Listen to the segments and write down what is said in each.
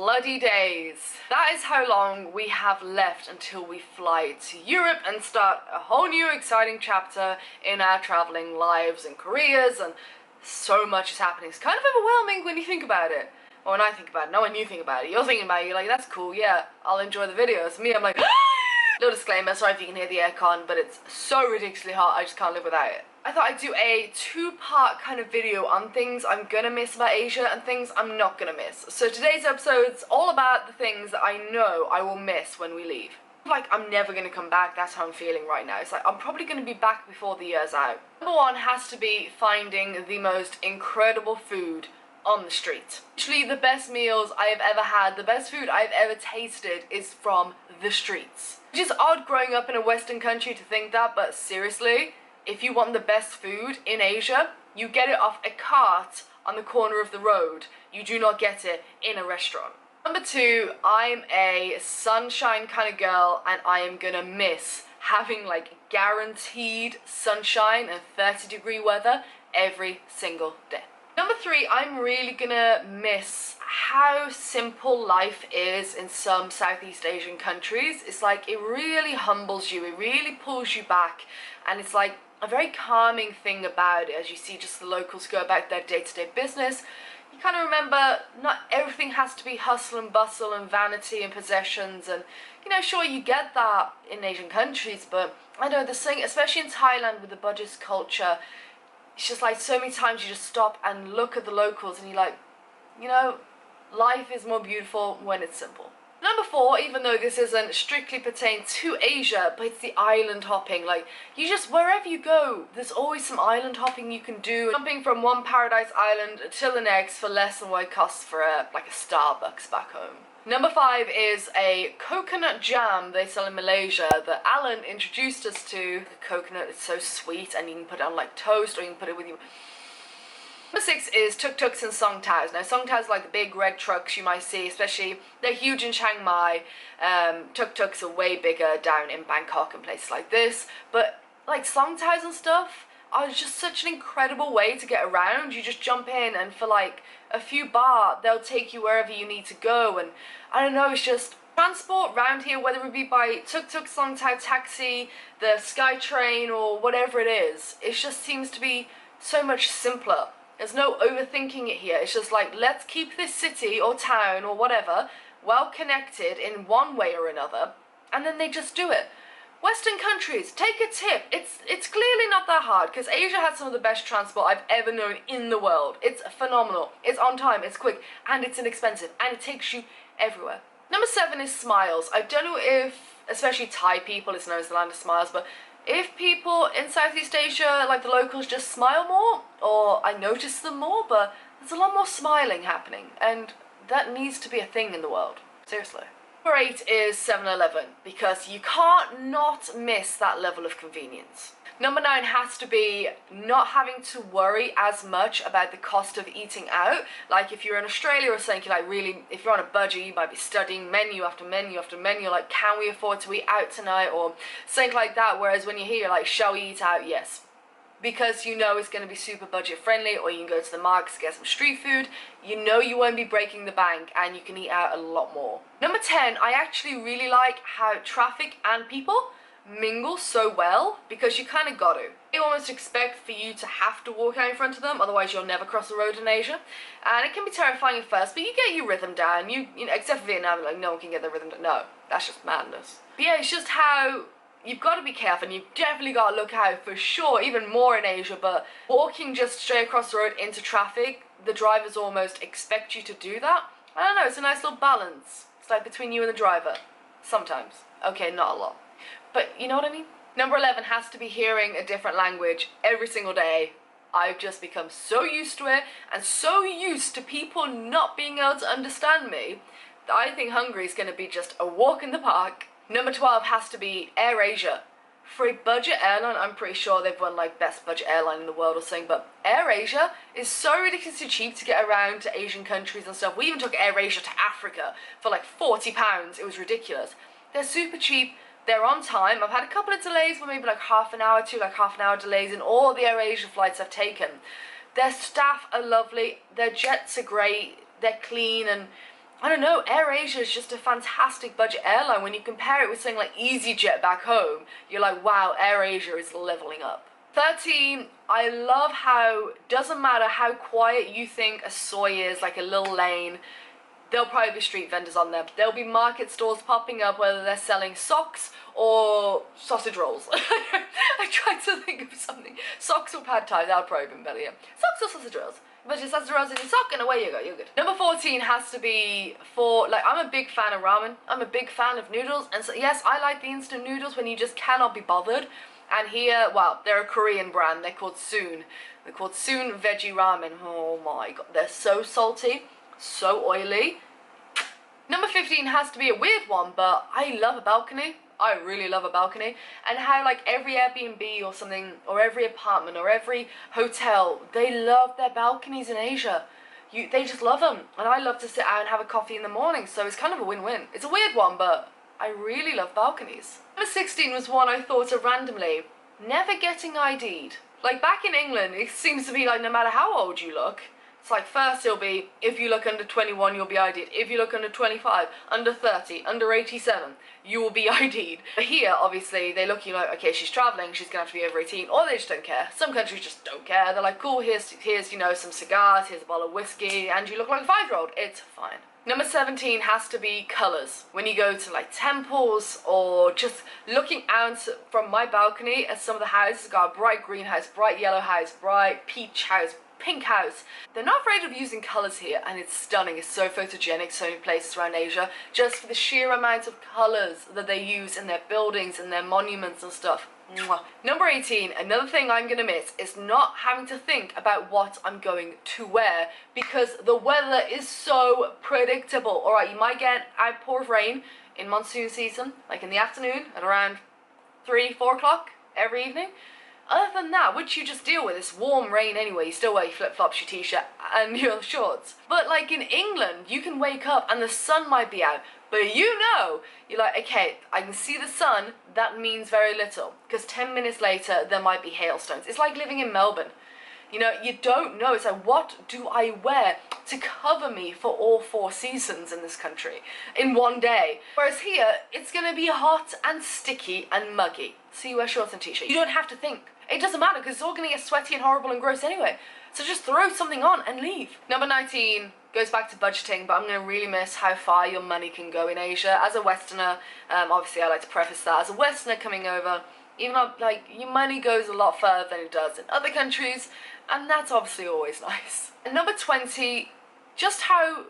bloody days. That is how long we have left until we fly to Europe and start a whole new exciting chapter in our traveling lives and careers, and so much is happening. It's kind of overwhelming when you think about it. Or when I think about it, not when you think about it. You're thinking about it, you're like, that's cool, yeah, I'll enjoy the videos. Me, I'm like, little disclaimer, sorry if you can hear the aircon, but it's so ridiculously hot, I just can't live without it. I thought I'd do a two-part kind of video on things I'm gonna miss about Asia and things I'm not gonna miss. So today's episode's all about the things that I know I will miss when we leave. Like, I'm never gonna come back, that's how I'm feeling right now. It's like, I'm probably gonna be back before the year's out. Number one has to be finding the most incredible food on the street. Literally the best meals I have ever had, the best food I've ever tasted is from the streets. It's just odd growing up in a Western country to think that, but seriously, if you want the best food in Asia, you get it off a cart on the corner of the road. You do not get it in a restaurant. Number two, I'm a sunshine kind of girl, and I am gonna miss having like guaranteed sunshine and 30-degree weather every single day. Number three, I'm really gonna miss how simple life is in some Southeast Asian countries. It's like, it really humbles you, it really pulls you back, and it's like a very calming thing about it as you see just the locals go about their day-to-day business. You kind of remember not everything has to be hustle and bustle and vanity and possessions, and you know, sure, you get that in Asian countries, but I know this thing, especially in Thailand with the Buddhist culture, it's just like so many times you just stop and look at the locals and you're like, you know, life is more beautiful when it's simple. Number four, even though this isn't strictly pertained to Asia, but it's the island hopping. Like, you just, wherever you go, there's always some island hopping you can do. Jumping from one paradise island to the next for less than what it costs for like a Starbucks back home. Number five is a coconut jam they sell in Malaysia that Alan introduced us to. The coconut is so sweet, and you can put it on like toast, or you can put it with your... Number six is tuk-tuks and songtaos. Now, songtaos are like the big red trucks you might see, especially, they're huge in Chiang Mai. Tuk-tuks are way bigger down in Bangkok and places like this. But like songtaos and stuff are just such an incredible way to get around. You just jump in, and for like a few baht, they'll take you wherever you need to go. And I don't know, it's just transport around here, whether it be by tuk-tuk, songtao, taxi, the sky train, or whatever it is. It just seems to be so much simpler. There's no overthinking it here. It's just like, let's keep this city or town or whatever well connected in one way or another, and then they just do it. Western countries, take a tip. It's clearly not that hard, because Asia has some of the best transport I've ever known in the world. It's phenomenal. It's on time, it's quick, and it's inexpensive, and it takes you everywhere. Number seven is smiles. I don't know if, especially Thai people, it's known as the land of smiles, but if people in Southeast Asia, like the locals, just smile more, or I notice them more, but there's a lot more smiling happening, and that needs to be a thing in the world. Seriously. Number eight is 7-Eleven, because you can't not miss that level of convenience. Number nine has to be not having to worry as much about the cost of eating out. Like if you're in Australia or something, like really, if you're on a budget, you might be studying menu after menu after menu, like can we afford to eat out tonight, or something like that. Whereas when you're here, like, shall we eat out? Yes. Because you know it's going to be super budget friendly, or you can go to the markets to get some street food. You know you won't be breaking the bank, and you can eat out a lot more. Number 10, I actually really like how traffic and people mingle so well, because you kind of got to. They almost expect for you to have to walk out in front of them, otherwise you'll never cross the road in Asia. And it can be terrifying at first, but you get your rhythm down. You know, except for Vietnam, like no one can get their rhythm down. No, that's just madness. But yeah, it's just how you've got to be careful, and you've definitely got to look out for sure, even more in Asia. But walking just straight across the road into traffic, the drivers almost expect you to do that. I don't know, it's a nice little balance. It's like between you and the driver. Sometimes. Okay, not a lot. But you know what I mean? Number 11 has to be hearing a different language every single day. I've just become so used to it, and so used to people not being able to understand me, that I think Hungary is going to be just a walk in the park. Number 12 has to be AirAsia. For a budget airline, I'm pretty sure they've won like best budget airline in the world or something, but AirAsia is so ridiculously cheap to get around to Asian countries and stuff. We even took AirAsia to Africa for like £40. It was ridiculous. They're super cheap. They're on time. I've had a couple of delays, but maybe like half an hour delays in all the AirAsia flights I've taken. Their staff are lovely, their jets are great, they're clean, and I don't know, AirAsia is just a fantastic budget airline. When you compare it with something like EasyJet back home, you're like, wow, AirAsia is leveling up. 13, I love how, doesn't matter how quiet you think a soy is, like a little lane, there'll probably be street vendors on there. There'll be market stores popping up, whether they're selling socks or sausage rolls. I tried to think of something. Socks or pad thai, that would probably be better, yeah. Socks or sausage rolls. But your sausage rolls in your sock and away you go, you're good. Number 14 has to be for, like, I'm a big fan of ramen. I'm a big fan of noodles. And so, yes, I like the instant noodles when you just cannot be bothered. And here, well, they're a Korean brand. They're called Soon. They're called Soon Veggie Ramen. Oh my god, they're so salty, so oily. Number 15 has to be a weird one, but I love a balcony. I really love a balcony. And how, like, every Airbnb or something, or every apartment, or every hotel, they love their balconies in Asia. They just love them. And I love to sit out and have a coffee in the morning, so it's kind of a win-win. It's a weird one, but I really love balconies. Number 16 was one I thought of randomly. Never getting ID'd. Like, back in England, it seems to be like no matter how old you look, it's like first it'll be, if you look under 21, you'll be ID'd. If you look under 25, under 30, under 87, you will be ID'd. But here, obviously, they look at you like, okay, she's traveling, she's gonna have to be over 18, or they just don't care. Some countries just don't care. They're like, cool, here's you know, some cigars, here's a bottle of whiskey, and you look like a 5-year-old. It's fine. Number 17 has to be colours. When you go to like temples or just looking out from my balcony at some of the houses, got a bright green house, bright yellow house, bright peach house, pink house. They're not afraid of using colours here, and it's stunning. It's so photogenic, so many places around Asia, just for the sheer amount of colours that they use in their buildings and their monuments and stuff. Mwah. Number 18, another thing I'm gonna miss is not having to think about what I'm going to wear, because the weather is so predictable. Alright, you might get a pour of rain in monsoon season, like in the afternoon at around 3-4 o'clock every evening. Other than that, which you just deal with, it's warm rain anyway, you still wear your flip-flops, your t-shirt and your shorts. But like in England, you can wake up and the sun might be out, but you know, you're like, okay, I can see the sun, that means very little, because 10 minutes later, there might be hailstones. It's like living in Melbourne. You know, you don't know. It's like, what do I wear to cover me for all 4 seasons in this country in one day? Whereas here, it's going to be hot and sticky and muggy. So you wear shorts and t-shirt. You don't have to think. It doesn't matter, because it's all going to get sweaty and horrible and gross anyway. So just throw something on and leave. Number 19 goes back to budgeting, but I'm going to really miss how far your money can go in Asia. As a Westerner, obviously I like to preface that, as a Westerner coming over, even though, like, your money goes a lot further than it does in other countries, and that's obviously always nice. And number 20, just how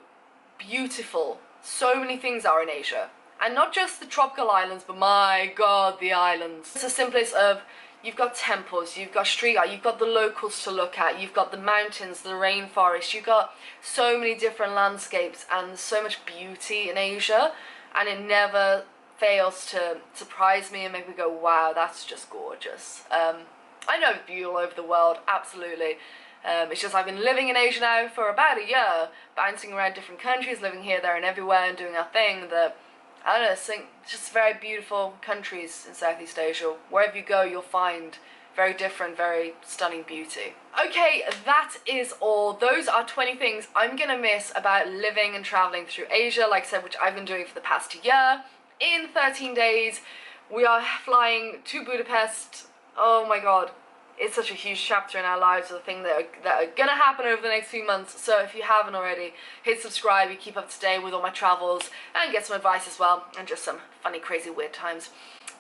beautiful so many things are in Asia. And not just the tropical islands, but my god, the islands. It's the simplest of, you've got temples, you've got street art, you've got the locals to look at, you've got the mountains, the rainforest, you've got so many different landscapes and so much beauty in Asia, and it never fails to surprise me and make me go, wow, that's just gorgeous. I know it's beautiful all over the world, absolutely. It's just I've been living in Asia now for about a year, bouncing around different countries, living here, there and everywhere and doing our thing, that, I don't know, just very beautiful countries in Southeast Asia. Wherever you go, you'll find very different, very stunning beauty. Okay, that is all. Those are 20 things I'm gonna miss about living and traveling through Asia, like I said, which I've been doing for the past year. In 13 days, we are flying to Budapest. Oh my god, it's such a huge chapter in our lives, the thing that are gonna happen over the next few months. So if you haven't already, hit subscribe, you keep up to date with all my travels and get some advice as well, and just some funny, crazy, weird times.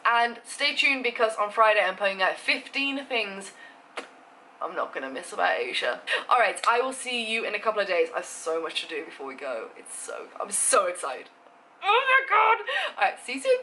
And stay tuned, because on Friday I'm putting out 15 things I'm not gonna miss about Asia. Alright, I will see you in a couple of days. I have so much to do before we go. I'm so excited. Oh my god! Alright, see you soon.